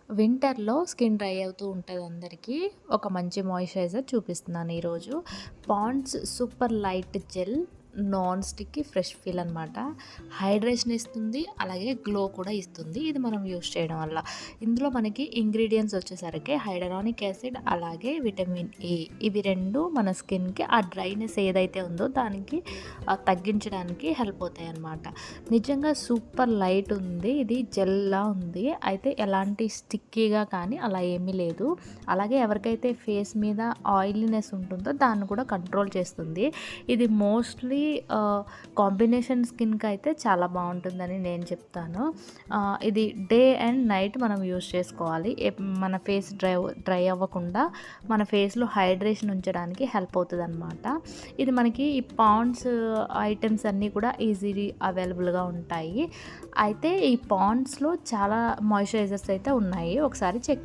వింటర్‌లో skin dry అవుతూ ఉంటది అందరికీ. ఒక మంచి మాయిశ్చరైజర్ చూపిస్తున్నాను ఈరోజు. Pond's super light gel non sticky fresh feel అనమాట. హైడ్రేషన్ ఇస్తుంది. అలాగే గ్లో కూడా ఇస్తుంది. ఇది మనం యూజ్ చేయడం వల్ల. ఇందులో మనకి ఇంగ్రీడియెంట్స్ వచ్చేసరికి హైడరానిక్ యాసిడ్ అలాగే విటమిన్ ఏ. ఇవి 2 మన స్కిన్‌కి ఆ డ్రైనెస్ ఏదైతే ఉందో దానికి తగ్గించడానికి హెల్ప్ అవుతాయన్నమాట. నిజంగా సూపర్ లైట్ ఉంది. ఇది జెల్‌లా ఉంది. అయితే ఎలాంటి స్టిక్కీగా కానీ అలా ఏమీ లేదు. అలాగే ఎవరికైతే ఫేస్ మీద ఆయిలీనెస్ ఉంటుందో దాన్ని కూడా కంట్రోల్ చేస్తుంది. ఇది మోస్ట్‌లీ కాంబినేషన్ స్కిన్‌కి అయితే చాలా బావుంటుందని నేను చెప్తాను. ఇది డే అండ్ నైట్ మనం యూజ్ చేసుకోవాలి. మన ఫేస్ డ్రై అవ్వకుండా మన ఫేస్‌లో హైడ్రేషన్ ఉంచడానికి హెల్ప్ అవుతదనమాట. ఇది మనకి ఈ పాండ్స్ ఐటెమ్స్ అన్నీ కూడా ఈజీలీ అవైలబుల్‌గా ఉంటాయి. అయితే ఈ పాండ్స్‌లో చాలా మాయిశ్చరైజర్స్ అయితే ఉన్నాయి. ఒకసారి చెక్